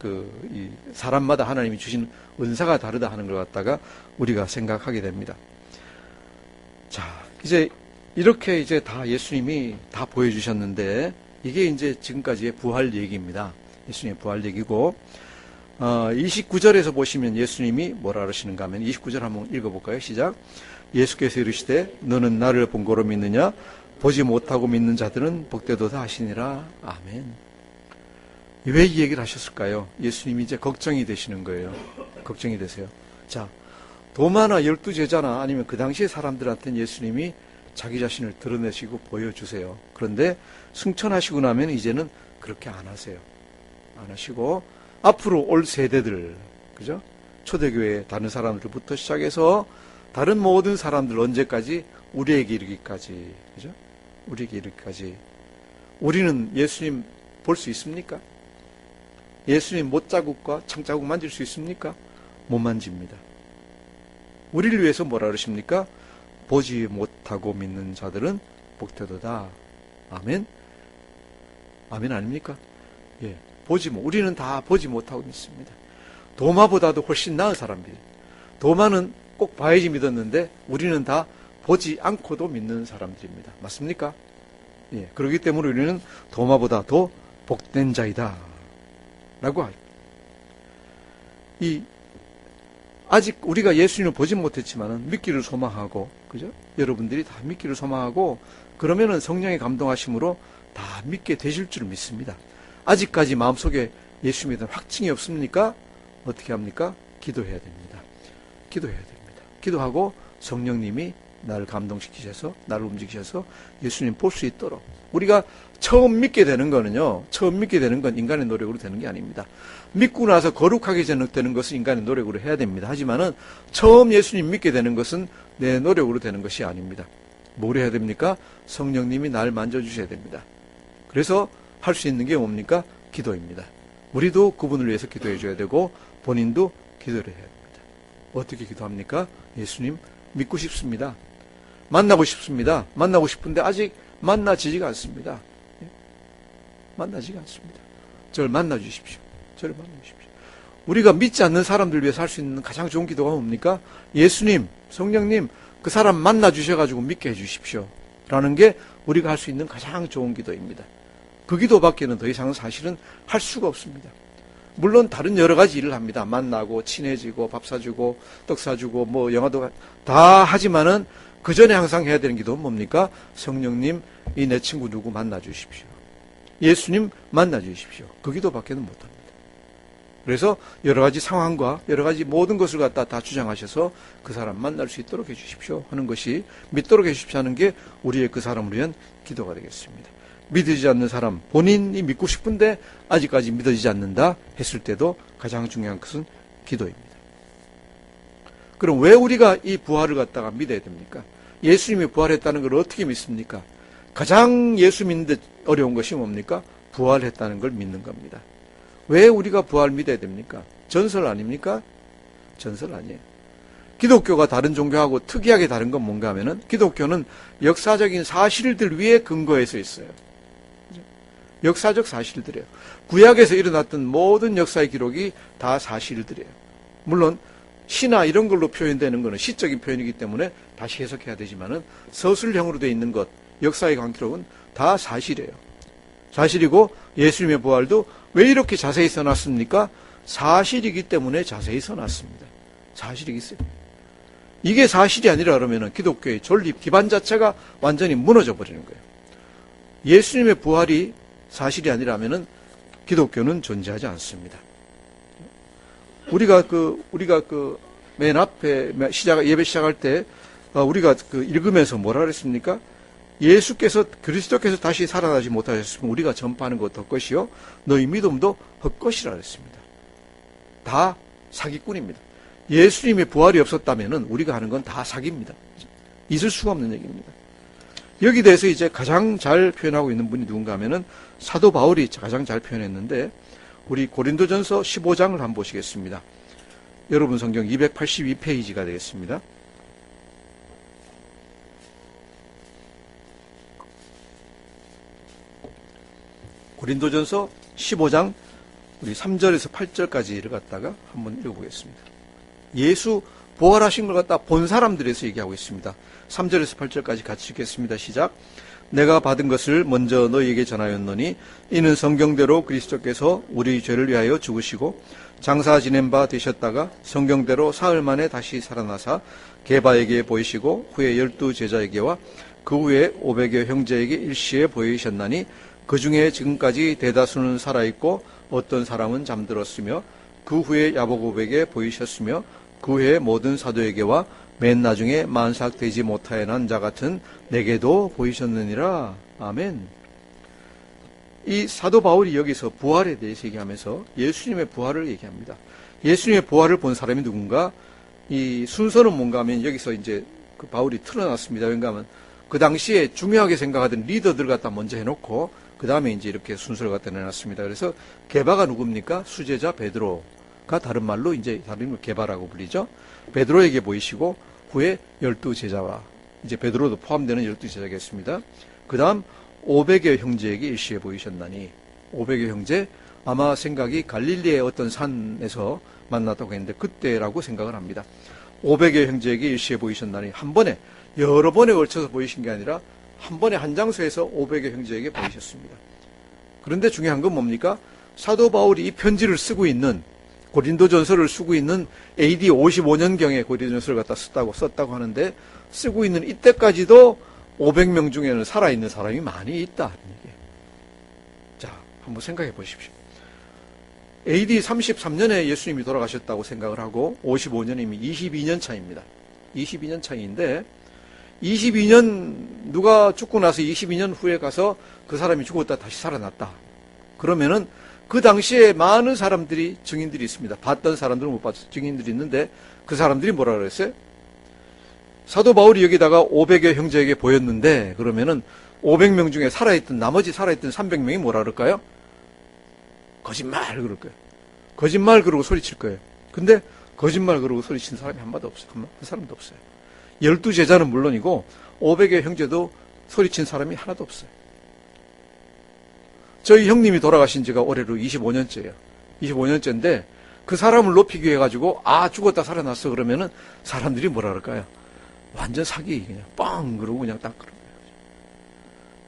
이 사람마다 하나님이 주신 은사가 다르다 하는 걸 갖다가 우리가 생각하게 됩니다. 자, 이제 이렇게 이제 다 예수님이 다 보여주셨는데 이게 이제 지금까지의 부활 얘기입니다. 예수님의 부활 얘기고 29절에서 보시면 예수님이 뭐라 그러시는가 하면 29절 한번 읽어볼까요? 시작. 예수께서 이르시되 너는 나를 본 거로 믿느냐? 보지 못하고 믿는 자들은 복되도다 하시니라. 아멘. 왜 이 얘기를 하셨을까요? 예수님이 이제 걱정이 되시는 거예요. 걱정이 되세요. 자, 도마나 12제자나 아니면 그 당시의 사람들한테는 예수님이 자기 자신을 드러내시고 보여주세요. 그런데 승천하시고 나면 이제는 그렇게 안 하세요. 안 하시고 앞으로 올 세대들, 그죠? 초대교회 다른 사람들부터 시작해서 다른 모든 사람들 언제까지? 우리에게 이르기까지, 그죠? 우리에게 이르기까지. 우리는 예수님 볼 수 있습니까? 예수님 못자국과 창자국 만질 수 있습니까? 못 만집니다. 우리를 위해서 뭐라 그러십니까? 보지 못하고 믿는 자들은 복되도다. 아멘? 아멘 아닙니까? 예. 우리는 다 보지 못하고 믿습니다. 도마보다도 훨씬 나은 사람들이에요. 도마는 꼭 봐야지 믿었는데 우리는 다 보지 않고도 믿는 사람들입니다. 맞습니까? 예. 그렇기 때문에 우리는 도마보다 더 복된 자이다. 라고 하죠. 아직 우리가 예수님을 보지 못했지만은 믿기를 소망하고, 그죠? 여러분들이 다 믿기를 소망하고, 그러면은 성령의 감동하심으로 다 믿게 되실 줄 믿습니다. 아직까지 마음속에 예수님에 대한 확증이 없습니까? 어떻게 합니까? 기도해야 됩니다. 기도해야 됩니다. 기도하고 성령님이 나를 감동시키셔서, 나를 움직이셔서 예수님 볼 수 있도록. 우리가 처음 믿게 되는 거는요, 처음 믿게 되는 건 인간의 노력으로 되는 게 아닙니다. 믿고 나서 거룩하게 되는 것은 인간의 노력으로 해야 됩니다. 하지만은 처음 예수님 믿게 되는 것은 내 노력으로 되는 것이 아닙니다. 뭘 해야 됩니까? 성령님이 나를 만져주셔야 됩니다. 그래서 할 수 있는 게 뭡니까? 기도입니다. 우리도 그분을 위해서 기도해 줘야 되고 본인도 기도를 해야 됩니다. 어떻게 기도합니까? 예수님 믿고 싶습니다. 만나고 싶습니다. 만나고 싶은데 아직 만나지지가 않습니다. 만나지가 않습니다. 저를 만나 주십시오. 저를 만나 주십시오. 우리가 믿지 않는 사람들 위해서 할 수 있는 가장 좋은 기도가 뭡니까? 예수님, 성령님, 그 사람 만나 주셔가지고 믿게 해 주십시오. 라는 게 우리가 할 수 있는 가장 좋은 기도입니다. 그 기도밖에는 더 이상은 사실은 할 수가 없습니다. 물론 다른 여러 가지 일을 합니다. 만나고 친해지고 밥 사주고 떡 사주고 뭐 영화도 다 하지만은 그 전에 항상 해야 되는 기도는 뭡니까? 성령님, 이 내 친구 누구 만나 주십시오. 예수님 만나 주십시오. 그 기도밖에는 못합니다. 그래서 여러 가지 상황과 여러 가지 모든 것을 갖다 다 주장하셔서 그 사람 만날 수 있도록 해주십시오 하는 것이, 믿도록 해주십시오 하는 게 우리의 그 사람을 위한 기도가 되겠습니다. 믿어지지 않는 사람, 본인이 믿고 싶은데 아직까지 믿어지지 않는다 했을 때도 가장 중요한 것은 기도입니다. 그럼 왜 우리가 이 부활을 갖다가 믿어야 됩니까? 예수님이 부활했다는 걸 어떻게 믿습니까? 가장 예수 믿는데 어려운 것이 뭡니까? 부활했다는 걸 믿는 겁니다. 왜 우리가 부활 믿어야 됩니까? 전설 아닙니까? 전설 아니에요. 기독교가 다른 종교하고 특이하게 다른 건 뭔가 하면은 기독교는 역사적인 사실들 위에 근거해서 있어요. 역사적 사실들이에요. 구약에서 일어났던 모든 역사의 기록이 다 사실들이에요. 물론 시나 이런 걸로 표현되는 것은 시적인 표현이기 때문에 다시 해석해야 되지만은 서술형으로 되어 있는 것, 역사의 관기록은 다 사실이에요. 사실이고 예수님의 부활도 왜 이렇게 자세히 써놨습니까? 사실이기 때문에 자세히 써놨습니다. 사실이기 때문에. 이게 사실이 아니라 그러면은 기독교의 존립 기반 자체가 완전히 무너져 버리는 거예요. 예수님의 부활이 사실이 아니라면은 기독교는 존재하지 않습니다. 우리가 맨 앞에 예배 시작할 때 우리가 읽으면서 뭐라 그랬습니까? 그리스도께서 다시 살아나지 못하셨으면 우리가 전파하는 것도 헛것이요 너희 믿음도 헛것이라 그랬습니다. 다 사기꾼입니다. 예수님의 부활이 없었다면 우리가 하는 건 다 사기입니다. 있을 수가 없는 얘기입니다. 여기 대해서 이제 가장 잘 표현하고 있는 분이 누군가 하면은 사도 바울이 가장 잘 표현했는데, 우리 고린도전서 15장을 한번 보시겠습니다. 여러분 성경 282페이지가 되겠습니다. 고린도전서 15장 우리 3절에서 8절까지를 갖다가 한번 읽어보겠습니다. 예수 부활하신 걸 갖다 본 사람들에서 얘기하고 있습니다. 3절에서 8절까지 같이 읽겠습니다. 시작. 내가 받은 것을 먼저 너희에게 전하였노니 이는 성경대로 그리스도께서 우리 죄를 위하여 죽으시고 장사 지낸 바 되셨다가 성경대로 사흘 만에 다시 살아나사 게바에게 보이시고 후에 12 제자에게와 그 후에 500여 형제에게 일시에 보이셨나니 그 중에 지금까지 대다수는 살아있고 어떤 사람은 잠들었으며 그 후에 야고보에게 보이셨으며 그 후에 모든 사도에게와 맨 나중에 만삭되지 못하여 난 자 같은 내게도 보이셨느니라. 아멘. 이 사도 바울이 여기서 부활에 대해서 얘기하면서 예수님의 부활을 얘기합니다. 예수님의 부활을 본 사람이 누군가? 이 순서는 뭔가 하면 여기서 이제 그 바울이 틀어놨습니다. 왜냐하면 그 당시에 중요하게 생각하던 리더들 갖다 먼저 해놓고 그 다음에 이제 이렇게 순서를 갖다 내놨습니다. 그래서 게바가 누굽니까? 수제자 베드로가 다른 말로 이제 다른 걸 게바라고 불리죠. 베드로에게 보이시고 후에 12 제자와 이제 베드로도 포함되는 12 제자겠습니다. 그 다음 500여 형제에게 일시에 보이셨나니, 500여 형제 아마 생각이 갈릴리의 어떤 산에서 만났다고 했는데 그때라고 생각을 합니다. 500여 형제에게 일시에 보이셨나니, 한 번에 여러 번에 걸쳐서 보이신 게 아니라 한 번에 한 장소에서 500여 형제에게 보이셨습니다. 그런데 중요한 건 뭡니까? 사도 바울이 이 편지를 쓰고 있는, 고린도전서를 쓰고 있는 AD 55년경에 고린도전서를 갖다 썼다고 하는데, 쓰고 있는 이때까지도 500명 중에는 살아있는 사람이 많이 있다. 자, 한번 생각해 보십시오. AD 33년에 예수님이 돌아가셨다고 생각을 하고 55년이면 22년 차입니다. 22년 차이인데 22년 누가 죽고 나서 22년 후에 가서 그 사람이 죽었다 다시 살아났다. 그러면은 그 당시에 많은 사람들이 증인들이 있습니다. 봤던 사람들은 못 봤던 증인들이 있는데 그 사람들이 뭐라 그랬어요? 사도 바울이 여기다가 500여 형제에게 보였는데 그러면은 500명 중에 나머지 살아있던 300명이 뭐라 그럴까요? 거짓말 그럴 거예요. 거짓말 그러고 소리칠 거예요. 근데 거짓말 그러고 소리친 사람이 한 사람도 없어요. 12 제자는 물론이고 500여 형제도 소리친 사람이 하나도 없어요. 저희 형님이 돌아가신 지가 올해로 25년째예요. 25년째인데 그 사람을 높이기 위해 가지고 죽었다 살아났어 그러면은 사람들이 뭐라 그럴까요? 완전 사기, 그냥 빵 그러고 그냥 딱 그러고.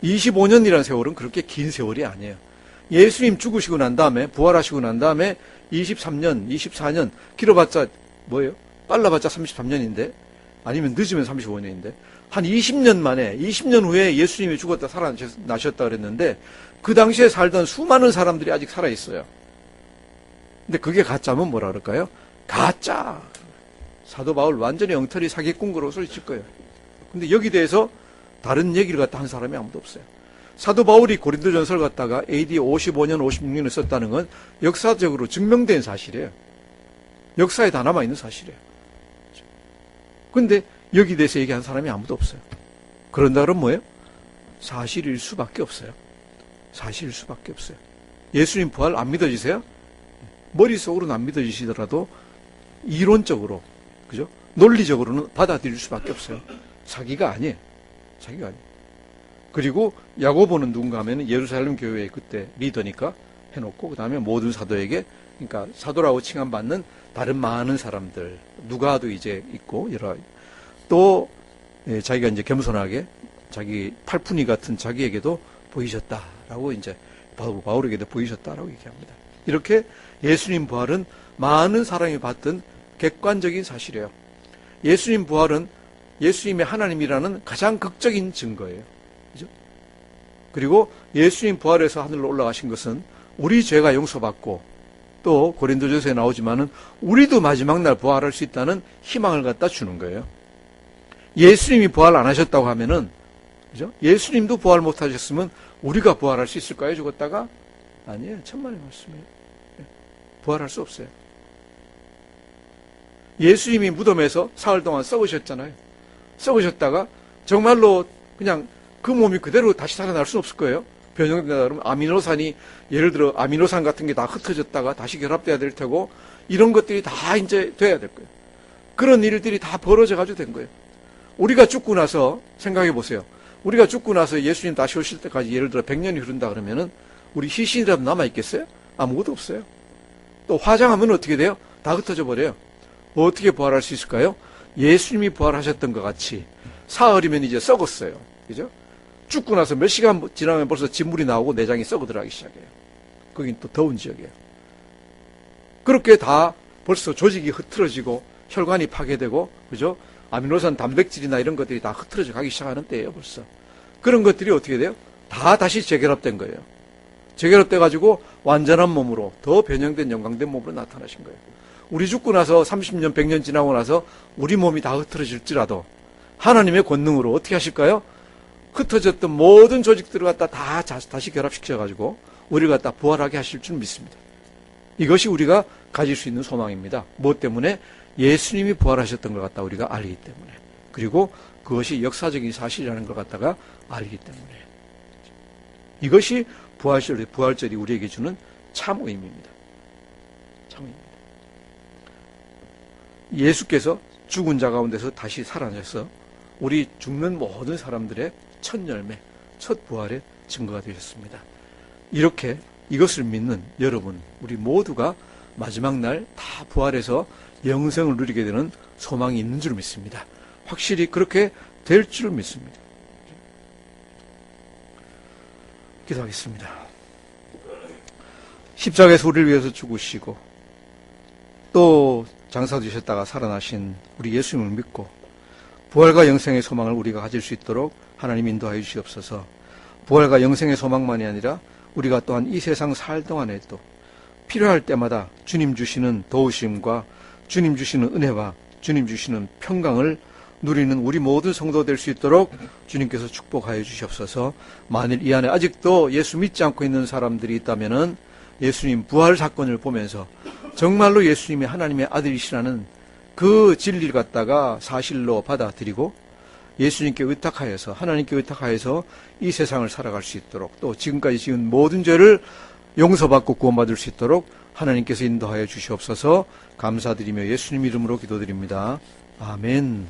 25년이라는 세월은 그렇게 긴 세월이 아니에요. 예수님 죽으시고 난 다음에, 부활하시고 난 다음에 23년, 24년, 길어봤자 뭐예요? 빨라봤자 33년인데, 아니면 늦으면 35년인데, 한 20년 만에, 20년 후에 예수님이 죽었다 살아나셨다 그랬는데, 그 당시에 살던 수많은 사람들이 아직 살아있어요. 근데 그게 가짜면 뭐라 그럴까요? 가짜! 사도 바울 완전히 엉터리 사기꾼 거로 소리칠 거예요. 근데 여기 대해서 다른 얘기를 갖다 한 사람이 아무도 없어요. 사도 바울이 고린도전서를 갖다가 AD 55년, 56년에 썼다는 건 역사적으로 증명된 사실이에요. 역사에 다 남아있는 사실이에요. 근데 여기 대해서 얘기한 사람이 아무도 없어요. 그런다 그러면 뭐예요? 사실일 수밖에 없어요. 사실일 수밖에 없어요. 예수님 부활 안 믿어지세요? 머릿속으로는 안 믿어지시더라도 이론적으로, 그죠? 논리적으로는 받아들일 수밖에 없어요. 사기가 아니에요. 사기가 아니에요. 그리고 야고보는 누군가 하면 예루살렘 교회의 그때 리더니까 해놓고 그 다음에 모든 사도에게, 그러니까 사도라고 칭함받는 다른 많은 사람들, 누가도 이제 있고 또 자기가 이제 겸손하게 자기 팔푼이 같은 자기에게도 보이셨다라고 이제 바울에게도 보이셨다라고 얘기합니다. 이렇게 예수님 부활은 많은 사람이 봤던 객관적인 사실이에요. 예수님 부활은 예수님의 하나님이라는 가장 극적인 증거예요. 그죠? 그리고 예수님 부활해서 하늘로 올라가신 것은 우리 죄가 용서받고 또 고린도전서에 나오지만은 우리도 마지막 날 부활할 수 있다는 희망을 갖다 주는 거예요. 예수님이 부활 안 하셨다고 하면은, 그죠? 예수님도 부활 못 하셨으면 우리가 부활할 수 있을까요? 죽었다가? 아니에요. 천만의 말씀이에요. 부활할 수 없어요. 예수님이 무덤에서 사흘 동안 썩으셨잖아요. 썩으셨다가 정말로 그냥 그 몸이 그대로 다시 살아날 수는 없을 거예요. 변형된다 그러면 아미노산이, 예를 들어 아미노산 같은 게 다 흩어졌다가 다시 결합돼야 될 테고, 이런 것들이 다 이제 돼야 될 거예요. 그런 일들이 다 벌어져 가지고 된 거예요. 우리가 죽고 나서 생각해 보세요. 우리가 죽고 나서 예수님 다시 오실 때까지 예를 들어 100년이 흐른다 그러면은 우리 시신이라도 남아있겠어요? 아무것도 없어요. 또 화장하면 어떻게 돼요? 다 흩어져 버려요. 어떻게 부활할 수 있을까요? 예수님이 부활하셨던 것 같이 사흘이면 이제 썩었어요. 그죠? 죽고 나서 몇 시간 지나면 벌써 진물이 나오고 내장이 썩어 들어가기 시작해요. 거긴 또 더운 지역이에요. 그렇게 다 벌써 조직이 흐트러지고 혈관이 파괴되고, 그죠? 아미노산 단백질이나 이런 것들이 다 흐트러져 가기 시작하는 때예요, 벌써. 그런 것들이 어떻게 돼요? 다 다시 재결합된 거예요. 재결합돼 가지고 완전한 몸으로, 더 변형된 영광된 몸으로 나타나신 거예요. 우리 죽고 나서 30년, 100년 지나고 나서 우리 몸이 다 흐트러질지라도 하나님의 권능으로 어떻게 하실까요? 흩어졌던 모든 조직들을 갖다 다 다시 결합시켜가지고 우리를 갖다 부활하게 하실 줄 믿습니다. 이것이 우리가 가질 수 있는 소망입니다. 무엇 때문에? 예수님이 부활하셨던 걸 갖다 우리가 알기 때문에. 그리고 그것이 역사적인 사실이라는 걸 갖다가 알기 때문에. 이것이 부활절이 우리에게 주는 참 의미입니다. 참 의미입니다. 예수께서 죽은 자 가운데서 다시 살아나셔서 우리 죽는 모든 사람들의 첫 열매, 첫 부활의 증거가 되셨습니다. 이렇게 이것을 믿는 여러분, 우리 모두가 마지막 날 다 부활해서 영생을 누리게 되는 소망이 있는 줄 믿습니다. 확실히 그렇게 될 줄 믿습니다. 기도하겠습니다. 십자가에서 우리를 위해서 죽으시고 또 장사 되셨다가 살아나신 우리 예수님을 믿고 부활과 영생의 소망을 우리가 가질 수 있도록 하나님 인도하여 주시옵소서. 부활과 영생의 소망만이 아니라 우리가 또한 이 세상 살 동안에도 필요할 때마다 주님 주시는 도우심과 주님 주시는 은혜와 주님 주시는 평강을 누리는 우리 모든 성도 될 수 있도록 주님께서 축복하여 주시옵소서. 만일 이 안에 아직도 예수 믿지 않고 있는 사람들이 있다면은 예수님 부활 사건을 보면서 정말로 예수님이 하나님의 아들이시라는 그 진리를 갖다가 사실로 받아들이고 예수님께 의탁하여서, 하나님께 의탁하여서 이 세상을 살아갈 수 있도록, 또 지금까지 지은 모든 죄를 용서받고 구원받을 수 있도록 하나님께서 인도하여 주시옵소서. 감사드리며 예수님 이름으로 기도드립니다. 아멘.